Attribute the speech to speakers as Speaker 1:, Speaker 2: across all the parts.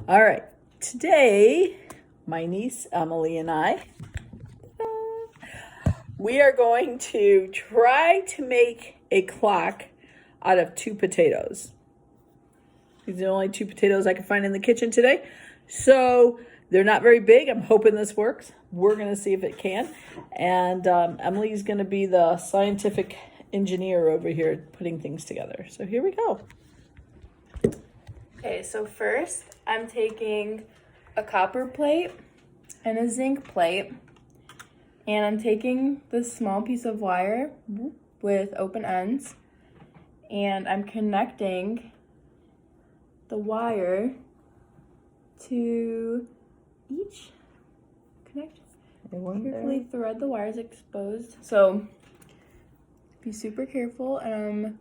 Speaker 1: All right. Today, my niece Emily and I, we are going to try to make a clock out of 2 potatoes. These are the only 2 potatoes I could find in the kitchen today. So they're not very big. I'm hoping this works. We're going to see if it can. And Emily's going to be the scientific engineer over here putting things together. So here we go.
Speaker 2: Okay, so first I'm taking a copper plate and a zinc plate, and I'm taking this small piece of wire with open ends, and I'm connecting the wire to each. Carefully thread the wires exposed. So be super careful, and I'm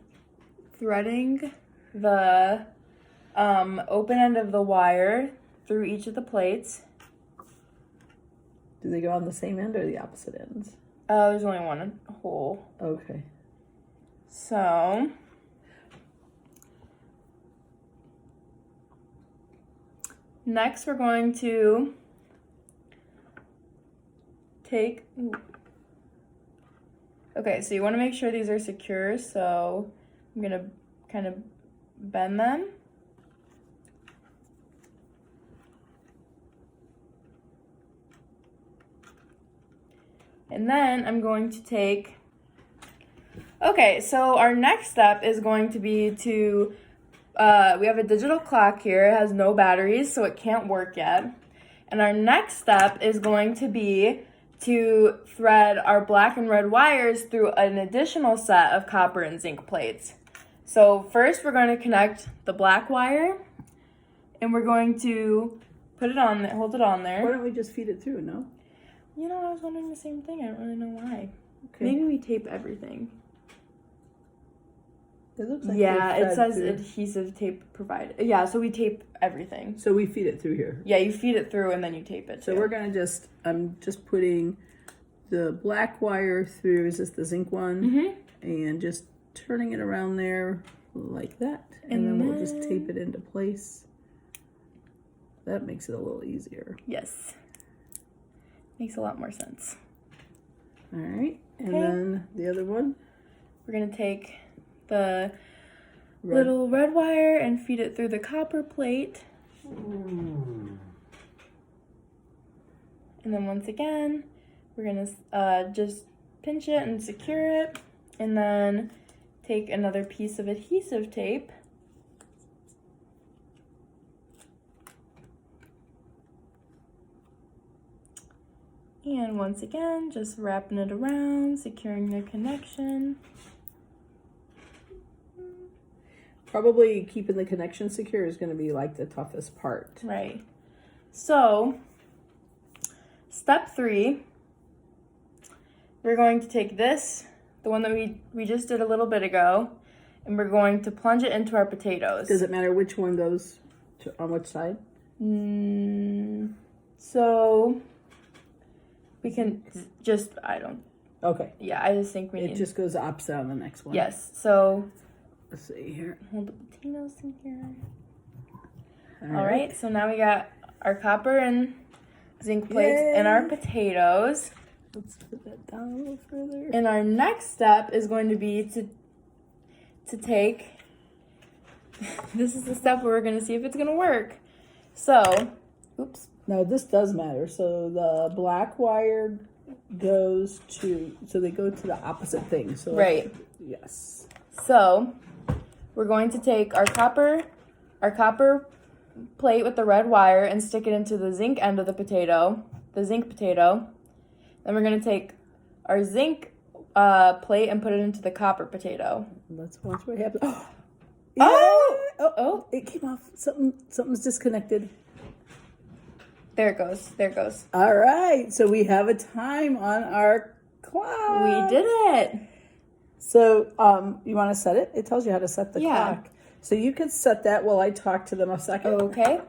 Speaker 2: threading the open end of the wire through each of the plates.
Speaker 1: Do they go on the same end or the opposite ends?
Speaker 2: There's only one hole.
Speaker 1: Okay.
Speaker 2: So next we're going to take, okay, so you want to make sure these are secure, so I'm going to kind of bend them. And then I'm going to take, okay, so our next step is going to be to, we have a digital clock here. It has no batteries, so it can't work yet. And our next step is going to be to thread our black and red wires through an additional set of copper and zinc plates. So first we're going to connect the black wire, and we're going to put it on, hold it on there.
Speaker 1: Why don't we just feed it through, no?
Speaker 2: You know, I was wondering the same thing. I don't really know why.
Speaker 1: Okay.
Speaker 2: Maybe we tape everything.
Speaker 1: It looks like
Speaker 2: it says adhesive tape provided. Yeah, so we tape everything.
Speaker 1: So we feed it through here.
Speaker 2: Yeah, you feed it through and then you tape it.
Speaker 1: So we're gonna I'm just putting the black wire through. Is this the zinc one?
Speaker 2: Mm-hmm.
Speaker 1: And just turning it around there like that, and then we'll just tape it into place. That makes it a little easier.
Speaker 2: Yes. Makes a lot more sense.
Speaker 1: All right, and
Speaker 2: Okay.
Speaker 1: then the other one.
Speaker 2: We're gonna take the little red wire and feed it through the copper plate. And then once again, we're gonna just pinch it and secure it, and then take another piece of adhesive tape. And once again, just wrapping it around, securing the connection.
Speaker 1: Probably keeping the connection secure is going to be like the toughest part.
Speaker 2: Right. So, step 3, we're going to take this, the one that we just did a little bit ago, and we're going to plunge it into our potatoes.
Speaker 1: Does it matter which one goes on which side?
Speaker 2: So we can just,
Speaker 1: Okay.
Speaker 2: yeah, I just think we need.
Speaker 1: It just goes opposite on the next one.
Speaker 2: Yes, so
Speaker 1: Let's see here.
Speaker 2: hold the potatoes in here.
Speaker 1: All
Speaker 2: right, so now we got our copper and zinc plates and our potatoes.
Speaker 1: Let's put that down a little further.
Speaker 2: And our next step is going to be to take, this is the step where we're going to see if it's going to work. So, oops.
Speaker 1: Now this does matter. So the black wire goes to, so they go to the opposite thing. So
Speaker 2: Right.
Speaker 1: Yes.
Speaker 2: So we're going to take our copper plate with the red wire and stick it into the zinc end of the zinc potato. Then we're going to take our zinc plate and put it into the copper potato.
Speaker 1: Let's watch what happens. Oh!
Speaker 2: Yeah.
Speaker 1: Oh! It came off. Something's disconnected.
Speaker 2: There it goes. There it goes.
Speaker 1: All right. So we have a time on our clock.
Speaker 2: We did it.
Speaker 1: So you want to set it? It tells you how to set the clock. So you can set that while I talk to them a second.
Speaker 2: Okay.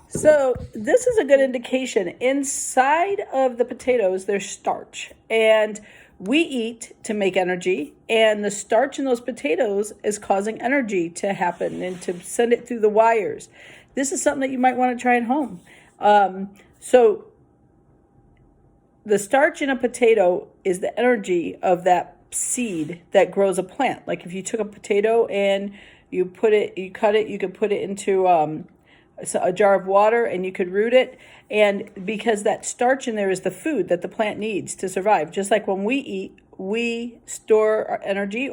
Speaker 1: So this is a good indication. Inside of the potatoes, there's starch. And we eat to make energy. And the starch in those potatoes is causing energy to happen and to send it through the wires. this is something that you might want to try at home. So the starch in a potato is the energy of that seed that grows a plant. Like if you took a potato and you cut it, you could put it into a jar of water and you could root it. And because that starch in there is the food that the plant needs to survive. Just like when we eat, we store our energy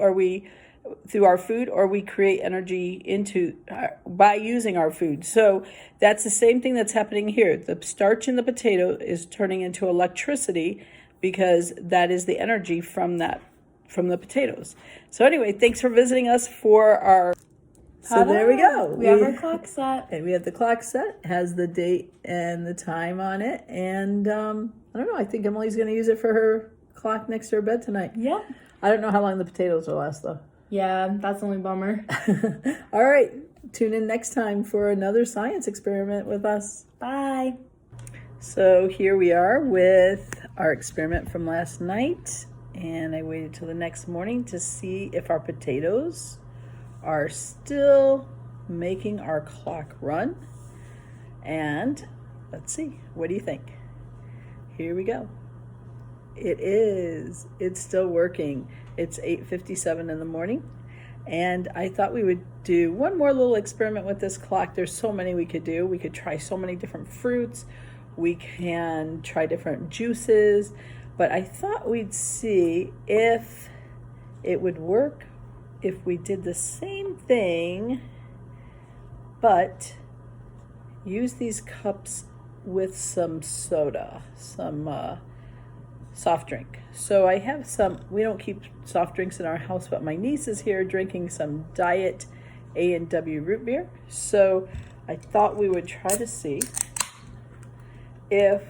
Speaker 1: through our food, or we create energy by using our food. So that's the same thing that's happening here. The starch in the potato is turning into electricity because that is the energy from the potatoes. So anyway, thanks for visiting us for our... So there we go.
Speaker 2: We have our clock set.
Speaker 1: And we have the clock set. It has the date and the time on it. And I don't know. I think Emily's going to use it for her clock next to her bed tonight.
Speaker 2: Yep.
Speaker 1: I don't know how long the potatoes will last, though.
Speaker 2: Yeah, that's the only bummer.
Speaker 1: All right. Tune in next time for another science experiment with us.
Speaker 2: Bye.
Speaker 1: So here we are with our experiment from last night. And I waited till the next morning to see if our potatoes are still making our clock run. And let's see, what do you think? Here we go. It is. It's still working. It's 8:57 in the morning. And I thought we would do one more little experiment with this clock. There's so many we could do. We could try so many different fruits. We can try different juices. But I thought we'd see if it would work if we did the same thing, but use these cups with some soda, some soft drink. So I have some, we don't keep soft drinks in our house, but my niece is here drinking some Diet A&W root beer. So I thought we would try to see if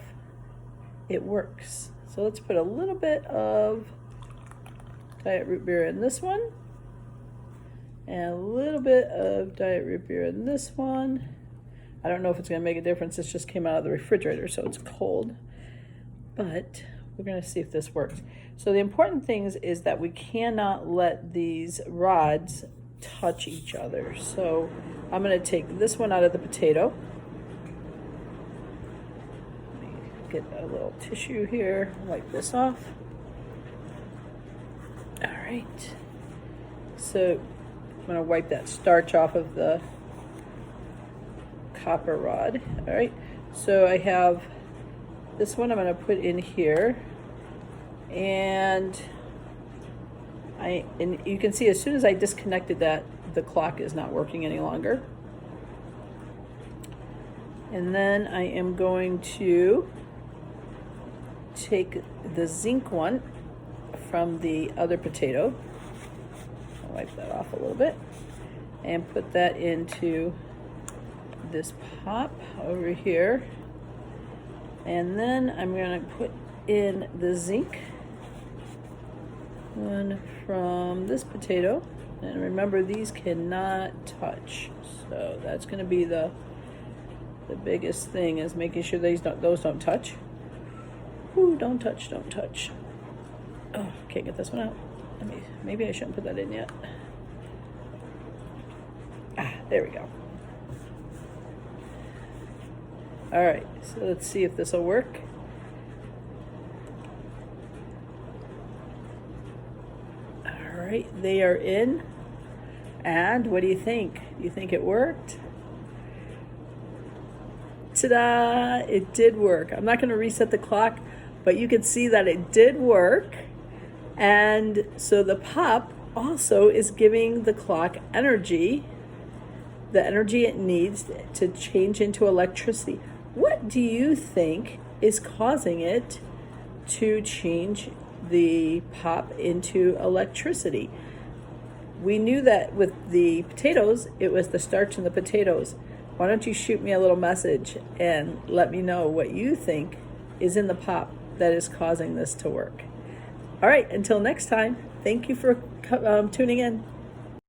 Speaker 1: it works. So let's put a little bit of Diet root beer in this one, and a little bit of Diet root beer in this one. I don't know if it's going to make a difference. This just came out of the refrigerator, so it's cold. But we're going to see if this works. So the important things is that we cannot let these rods touch each other. So I'm going to take this one out of the potato. Let me get a little tissue here. Wipe this off. All right. So I'm going to wipe that starch off of the copper rod. All right. So I have this one I'm going to put in here. And you can see as soon as I disconnected that, the clock is not working any longer. And then I am going to take the zinc one from the other potato. I'll wipe that off a little bit and put that into this pop over here. And then I'm going to put in the zinc one from this potato. And remember, these cannot touch. So that's going to be the biggest thing, is making sure those don't touch. Ooh, don't touch, don't touch. Oh, can't get this one out. Maybe I shouldn't put that in yet. Ah, there we go. All right, so let's see if this will work. All right, they are in. And what do you think? Do you think it worked? Ta-da! It did work. I'm not going to reset the clock, but you can see that it did work. And so the pop also is giving the clock energy, the energy it needs to change into electricity. What do you think is causing it to change the pop into electricity? We knew that with the potatoes, it was the starch in the potatoes. Why don't you shoot me a little message and let me know what you think is in the pop that is causing this to work. All right, until next time, thank you for tuning in.